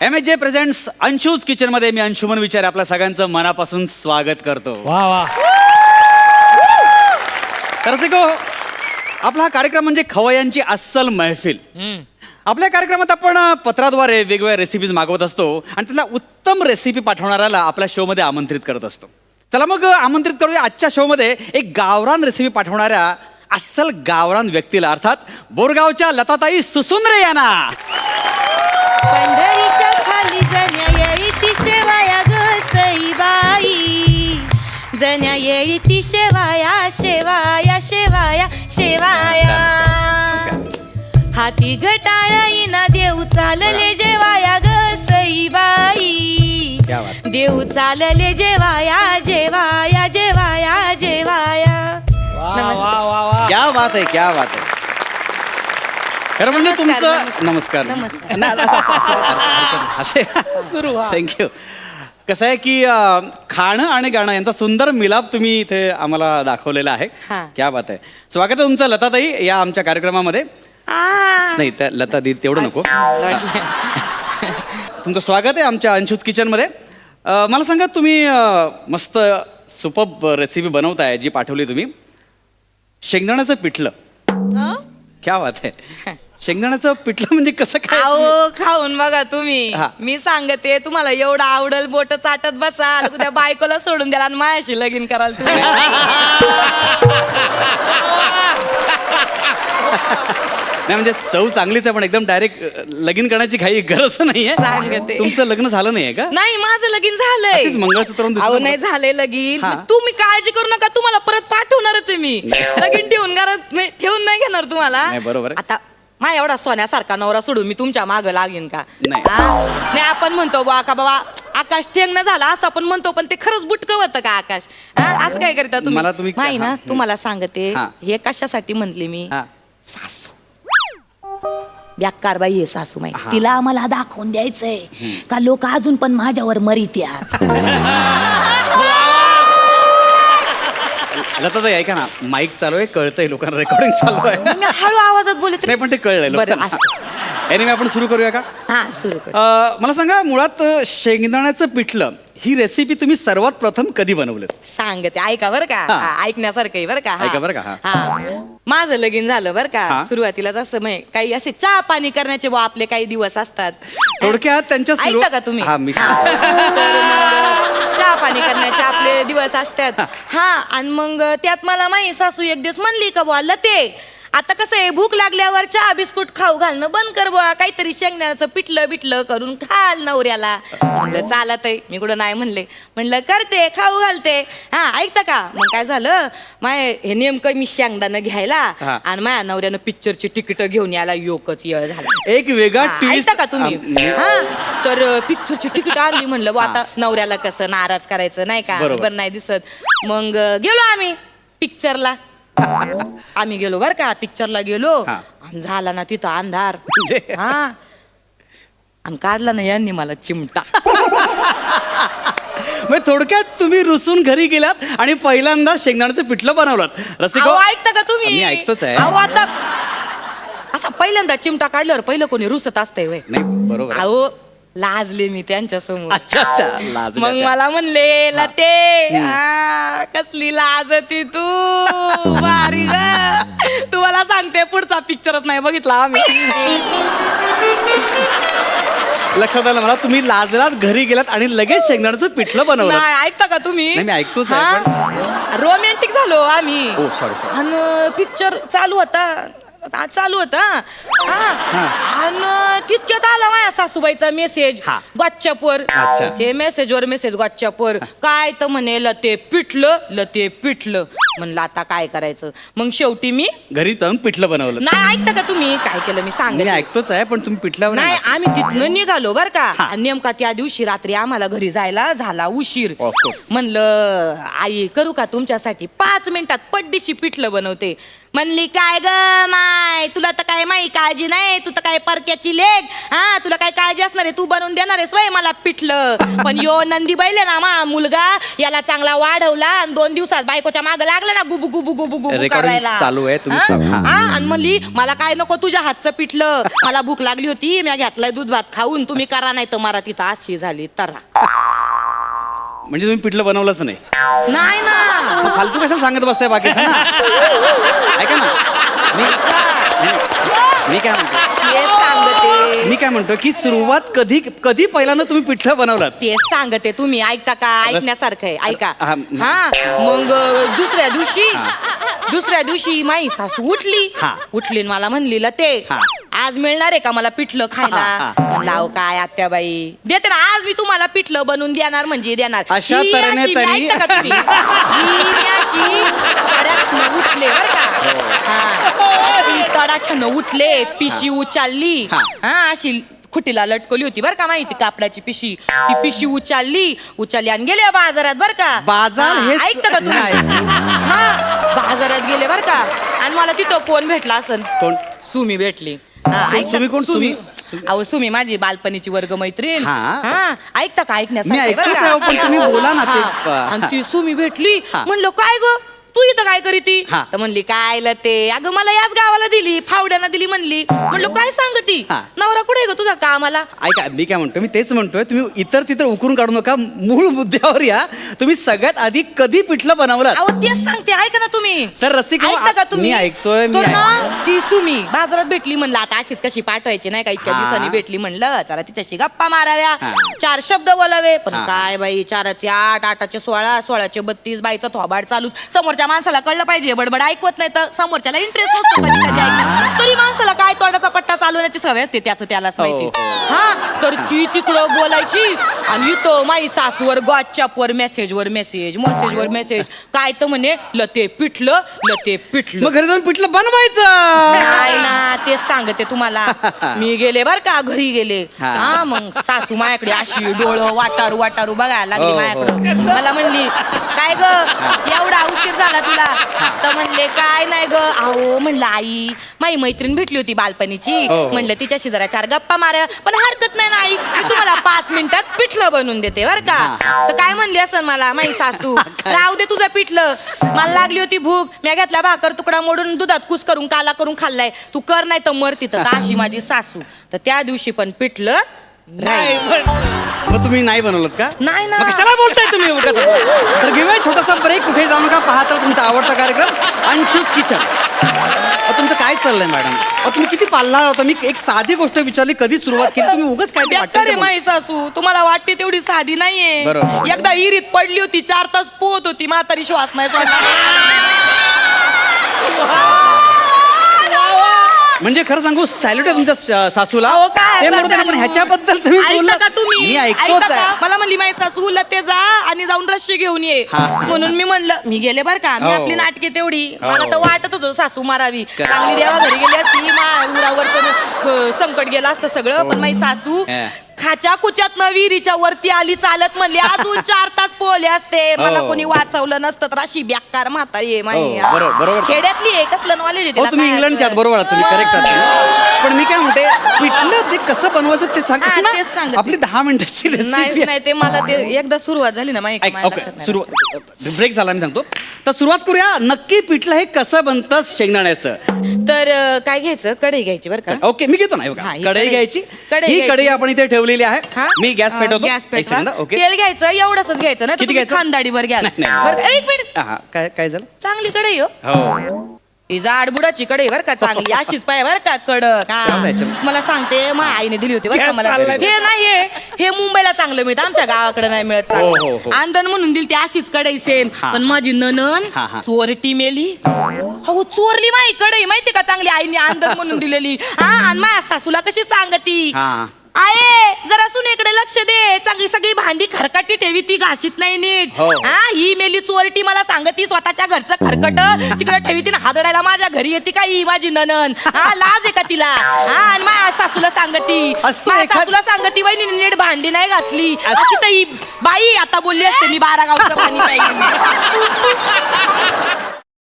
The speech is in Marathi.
MHJ प्रेझेंट्स अंशूज किचन मध्ये मी अंशुमन विचार आपल्या सगळ्यांचं मनापासून स्वागत करतो. वा वा. तर रसिको, आपला हा कार्यक्रम म्हणजे खवय्यांची अस्सल महफिल. आपल्या कार्यक्रमात आपण पत्राद्वारे वेगवेगळ्या रेसिपीज मागवत असतो आणि त्याला उत्तम रेसिपी पाठवणाऱ्याला आपल्या शो मध्ये आमंत्रित करत असतो. चला मग आमंत्रित करूया आजच्या शो मध्ये एक गावरान रेसिपी पाठवणाऱ्या अस्सल गावरान व्यक्तीला, अर्थात बोरगावच्या लताताई सुसुंद्रे यांना. पंढरीच्या खाली जण्या येळी ती शेवाया ग सईबाई, जण्या येळी ती शेवाया शेवाया शेवाया शेवाया. हाती घटाळीना देऊ चालले जेवाया ग सईबाई, देऊ चालले जेवाया जेवाया जेवाया जेवाया. नमस्कार. क्या बात आहे, क्या बात आहे. खरं म्हणजे तुमचं नमस्कार असे सुरू. थँक्यू. कसं आहे की खाणं आणि गाणं यांचा सुंदर मिलाप तुम्ही इथे आम्हाला दाखवलेला आहे. क्या बात आहे. स्वागत आहे तुमचं लताताई या आमच्या कार्यक्रमामध्ये. नाही त्या लता दी तेवढं नको. तुमचं स्वागत आहे आमच्या अंशूज किचन मध्ये. मला सांगा, तुम्ही मस्त सुपर्ब रेसिपी बनवताय जी पाठवली तुम्ही, शेंगदाण्याचं पिठलं. क्या बात आहे. शेंगदाण्याचं पिठलं म्हणजे कसं काय? अहो खाऊन बघा तुम्ही. हा. मी सांगते तुम्हाला एवढं आवडल, बोट चाटत बसाल, उद्या बायकोला सोडून द्याल आणि मायाशी लगीन कराल तुम्ही. नाही म्हणजे चव चांगलीच आहे, पण एकदम डायरेक्ट लगीन करण्याची काही गरज नाहीये. सांगते. तुमचं लग्न झालं नाहीये का? नाही, माझं लगीन झालंय. तेच मंगळसूत्र दिसतं अहो मला. नाही झालंय लगीन. हा. तुम्ही काळजी करू नका, तुम्हाला परत पाठवणारच आहे मी. लगीन ठेवून घरात ठेवून नाही घेणार तुम्हाला. नाही, बरोबर आहे. आता माझ्या एवढा सोन्यासारखा नवरा सोडून मी तुमच्या माग लागेन का? नाही. नाही, आपण म्हणतो बा का बाबा आकाश ठेंगणं झाला असं आपण म्हणतो, पण ते खरंच बुटकं होतं का आकाश? आज काय करता मला तुम्ही? तुम्ही- माही ना हा. तुम्हाला सांगते, हा. हे कशासाठी म्हटले मी. हा. सासू बेकारबाई आहे सासू माई. तिला आम्हाला दाखवून द्यायचंय का लोक अजून पण माझ्यावर मरित्या. लताताई ऐका ना, माईक चालू आहे, कळतंय लोकांना, रेकॉर्डिंग चालू आहे. मी हळू आवाजात बोलत नाही पण ते कळलंय बरं, लोकांना. एनिवे आपण सुरू करूया का? हा सुरू कर. मला सांगा, मुळात शेंगदाण्याचं पिठलं ही रेसिपी तुम्ही सर्वात प्रथम कधी बनवलं? सांगते ऐका बरं का. हा. हा, ऐकण्यासारखं आहे बरं का. ऐका बरं का. हा. हा, माझं लगीन झालं बरं हा. का. सुरुवातीला जसं काही असे चहा पाणी करण्याचे बा आपले काही दिवस असतात. थोडक्यात त्यांच्या ऐकता का तुम्ही? हा, मी हा. तर मग चहा पाणी करण्याचे आपले दिवस असतात. हा, आणि मग त्यात मला माही सासू एक दिवस म्हणली का बुवा लते, आता कसं आहे, भूक लागल्यावर चहा बिस्कुट खाऊ घालणं बंद कर बुवा, काहीतरी शेंगदाण्याचं पिठलं बिटलं करून खाल नवऱ्याला. म्हणलं चालत आहे, मी कुठं नाही म्हणले. म्हणलं करते, खाऊ घालते. हा, ऐकता का. मग काय झालं, माय हे नेमकं मी शेंगदाणं घ्यायला हा. आणि माझ्या नवऱ्यानं पिक्चरची तिकीट घेऊन यायला योकच येळ झाला. एक वेगळा हा, ट्विस्ट. ऐकता का तुम्ही. हा, तर पिक्चरची तिकीट आणली. म्हणलं बुवा आता नवऱ्याला कसं नाराज करायचं नाही का, बरोबर. बरं नाही दिसत. मग गेलो आम्ही पिक्चरला. आम्ही गेलो बर का, पिक्चरला गेलो. हा. आणि झाला ना तिथं अंधार. म्हणजे? हा, आणि काढला ना यांनी मला चिमटा. म्हणजे थोडक्यात तुम्ही रुसून घरी गेलात आणि पहिल्यांदा शेंगदाण्याचं पिठलं बनवलं. रसिको, अहो, ऐकता का तुम्ही. मी ऐकतोच आहे. अहो, आता असा पहिल्यांदा चिमटा काढल्यावर पहिलं कोणी रुसत असतंय वय. नाही बरोबर आहे. अहो लाजले मी त्यांच्या समोर. अच्छा अच्छा, लाजल्या मग त्या. मला म्हणले लते, कसली लाजती तू, भारी ग. तुम्हाला सांगते पुढचा पिक्चरच नाही बघितला आम्ही. लक्षात आलं मला, तुम्ही लाजलात, घरी गेलात आणि लगेच शेंगदाण्याचं पिठलं बनवलं. नाही, ऐकता का तुम्ही. नाही, मी ऐकतोच आहे, रोमॅन्टिक झालो आम्ही. ओ सॉरी. आणि पिक्चर चालू होता. आणि तितक्यात आला माझ्या सासूबाईचा मेसेज हा. व्हॉट्सअपवर. अच्छा. मेसेजवर मेसेज व्हॉट्सअपवर. काय तर म्हणे लते पिटलं. म्हणलं आता काय करायचं. मग शेवटी मी घरी जाऊन पिठलं बनवलं. नाही, ऐकता का तुम्ही काय केलं मी मी सांगते. ऐकतोच आहे, पण तुम्ही पिठल्यावर नाही, नाही आम्ही तिथनं निघालो बर का. हा. आणि नेमका त्या दिवशी रात्री आम्हाला घरी जायला झाला उशीर. Of course. म्हणलं आई करू का तुमच्यासाठी 5 मिनिटात पड्डीशी पिठलं बनवते. म्हणली काय ग माय, तुला तर काय माई काळजी नाही, तू तर काय परक्याची लेक. हा, तुला काय काळजी असणार आहे, तू बनवून देणार आहेस वय मला पिठलं. पण यो नंदी बैल आहे ना मा मुलगा, याला चांगला वाढवला आणि 2 दिवसात बायकोच्या माग लागला ना गुबू गुबू गुबू गुबू Recording करायला. चालू आहे, तुम्ही हा? सांगा. हा, आणि म्हणली मला काय नको तुझ्या हातचं पिठलं, मला भूक लागली होती, मी घेतलंय दूध भात खाऊन, तुम्ही करा नाही तर मला तिथं अशी झाली तरा. म्हणजे तुम्ही पिठलं बनवलंच नाही? नाही ना. मग फालतू कशाला सांगत बसताय बाकीचं ना? ऐका ना, मी काय म्हणतो, तेच सांगते, मी काय म्हणतो की सुरुवात कधी पहिल्यांदा तुम्ही पिठलं बनवलं? तेच सांगते, तुम्ही ऐकता का? ऐकण्यासारखं आहे, ऐका. हा. हा, मग दुसऱ्या दिवशी माई सासू उठली हा. आणि मला म्हणली ते हा. आज मिळणार आहे का मला पिठलं खायला? लाव काय आत्याबाई, देते ना आज मी तुम्हाला पिठलं बनवून देणार म्हणजे देणार. अशा ही तऱ्हेने अशी- त्यांनी- ऐकता का तुम्ही? ही अशी तडाख्यानं उठले बर का. हा, अशी तडाख्यानं उठले, पिशी उचलली. हा. हा, अशी खुटीला लटकवली होती बर का माहिती, कापडाची पिशी. ती पिशी उचलली आणि गेले बाजारात बर का. बाजार हा, हे ऐकता का तुम्ही? हा, बाजारात गेले बर का, आणि मला तिथं कोण भेटला असन? कोण? सुमी भेटली. हा, ऐकता- तुम्ही कोण? सुमी? अहो सुमी माझी बालपणीची वर्ग मैत्रीण. हा. हा, ऐकता का? मी ऐकण्यासारखं बरं ऐकतोच का? आहे, पण तुम्ही बोला ना ते. हा, आणि ती सुमी भेटली. हा. म्हणलं काय ग तू इथं काय करी ती? हा. तर म्हणली काय ते अगं मला याच गावाला दिली, फावड्याना दिली म्हणली. म्हणलं काय सांगती? हा. नवरा कुठे ग तुझा कामाला? ऐका, मी काय म्हणतो, मी तेच म्हणतोय, तुम्ही इतर तितर उकरून काढू नका, मूळ मुद्द्यावर या. तुम्ही सगळ्यात आधी कधी पिठलं बनवलं? अहो तेच सांगते, ऐका ना तुम्ही. तर रसिक हो, ऐकता का तुम्ही? मी ऐकतोय, मी तर ना ती सुमी बाजारात भेटली, म्हणलं आता अशीच कशी पाठवायची नाही का, इतक्या हा. दिवसांनी भेटली, म्हणलं जरा तिच्याशी गप्पा माराव्या, हा. 4 शब्द बोलावे. पण हा. काय बाई, 4चे 8, 8चे 16, 16चे 32, बाईचा थोबाड चालूच. समोरच्या माणसाला कळलं पाहिजे, बडबड ऐकवत नाही तर समोरच्याला इंटरेस्ट नसतो कधी कधी ऐकण्यात. तरी माणसाला काय तोंडाचा पट्टा चालवण्याची सवय असते, त्याचं त्यालाच माहिती. हा, तर ती तिकडं बोलायची आणि इथं माई सासूवर व्हॉट्सअपवर मेसेजवर मेसेज काय तर म्हणे लते पिठलं. मग घरी जाऊन पिठलं बनवायचं. नाही ना, तेच सांगते तुम्हाला. मी गेले बर का, घरी गेले. हा. हा, मग सासू माझ्याकडे अशी डोळं वाटारू बघायला लागली हो, माझ्याकडे. मला म्हणली काय ग एवढा उशीर झाला तुला? तर म्हणले काय नाही ग. अहो म्हणलं आई माझी मैत्रीण भेटली होती बालपणीची, हो. म्हणलं तिच्याशी जरा 4 गप्पा मारा. पण हरकत नाही ना आई, मी तुम्हाला 5 मिनिटात पिठलं बनवून देते बर का. तर काय म्हणली असं मला माझी सासू, राहू दे तुझं पिठलं, मला लागली होती भूक, मी घेतला भाकर तुकडा मोडून दुधात कुस करून काला करून खाल्लाय, तू कर नाही तर मर तिथं. तर अशी माझी सासू. तर त्या दिवशी पण पिठलं नाही. मग तुम्ही नाही बनवलं का? नाही ना. मग कशाला बोलताय तुम्ही उगाच? तर घेऊया छोटासा ब्रेक, कुठे जाऊ नका, पाहता तुमचा आवडता कार्यक्रम अंशुज किचन. तुमचं काय चाललंय मॅडम? तुम्ही किती पाल्हाळ होता. मी एक साधी गोष्ट विचारली, कधी सुरुवात केली, तुम्ही उगाच काय ते बेकार आहे वाटतं? माई सासू, तुम्हाला वाटते तेवढी साधी नाहीये. बरोबर. एकदा इरीत पडली होती, 4 तास पोहत होती, म्हातारी श्वास नाही सोडला. म्हणजे खरं सांगू, सॅल्यूट आहे तुमच्या सासूला. अहो, काय ते आता म्हणून पण चालू? ह्याच्याबद्दल तुम्ही ऐकता बोललात. का तुम्ही? मी ऐकतोच ऐकता का? आहे. मला म्हणली माई सासू लते जा आणि जाऊन रस्सी घेऊन ये. हा. म्हणून मी म्हणलं मी गेले बर का, मी हो. आपली नाटके तेवढी, हो. मला तर वाटत होतं सासू मारावी. काय? चांगली देवा घरी गेली असती, उरावरचं संकट गेलं असतं सगळं. पण माई सासू हा. खाच्या कुच्यात विहिरीच्या वरती आली चालत, म्हणली अजून 4 तास पोहले असते, मला हो. कोणी वाचवलं नसतं तर अशी बेकार म्हातारी आहे माई. हो, बरोबर. खेड्यातली आहे, कसलं नॉलेज आहे हो, तिला, तुम्ही काय इंग्लंडच्या आहात, असं? बरोबर आहात तुम्ही, करेक्ट आहात. पण मी काय म्हणते, पिठलं ते कसं बनवायचं ते हा, सांगा ना. तेच सांगते. आपली 10 मिनिटाची नाही रेसिपी. नाही, ते मला ते एकदा सुरुवात झाली ना माहिती सुरू ब्रेक झाला, मी सांगतो. तर सुरुवात करूया. नक्की पिठलं हे कसं बनतं शेंगदाण्याचं? तर काय घ्यायचं, कढई घ्यायची बरं का. ओके, मी घेतो ना. हे बघा, हा, ही कढई कढई. घ्यायची. कढई ही घ्यायची. कढई आपण इथे ठेवलेली आहे. हा? मी गॅस पेटवतो. गॅस एक पेटवा. Second, okay. तेल घ्यायचं, एवढंच घ्यायचं ना, किती तुम्ही घ्यायचं? खानदाडीवर घ्या. नाही, नाही. बरं, एक मिनिट. हा, काय झालं? चांगली कढई हो, हो, ही जाडबुडाची कढई बरं का, चांगली अशीच पाय बरं का, कडक. जाऊ द्यायचं. मला सांगते माझ्या आईने दिली होती बरं का गॅस मला. चाललाय. हे नाहीये, हे मुंबईला चांगलं मिळतं, आमच्या गावाकडे नाही मिळत. हो, हो, हो. आंदण म्हणून दिली ती अशीच कढई सेम. हा. पण माझी ननन हा, हा. चोरटी मेली. हो, चोरली माई कढई माहिती का, चांगली आईने आंदण म्हणून दिलेली. हा, आणि माझ्या सासूला कशी सांगती, हा. आहे जरा सुनेकडे लक्ष दे, चांगली सगळी भांडी खरकटी ठेवी, ती घाशीत नाही नीट. हो. हा, ही मेली चोरटी मला सांगती, स्वतःच्या घरचं खरकट तिकडे ठेवी, तिने हादडायला माझ्या घरी येते का ही माझी ननन? हा, लाज आहे का तिला? हा, आणि माझ्या सासूला सांगती, असतो माझ्या एखाद- सासूला सांगती वहिनी नीट भांडी नाही घासली. अशी तर ही बाई आता बोलली असते मी 12 गावचं पाणी प्यायला.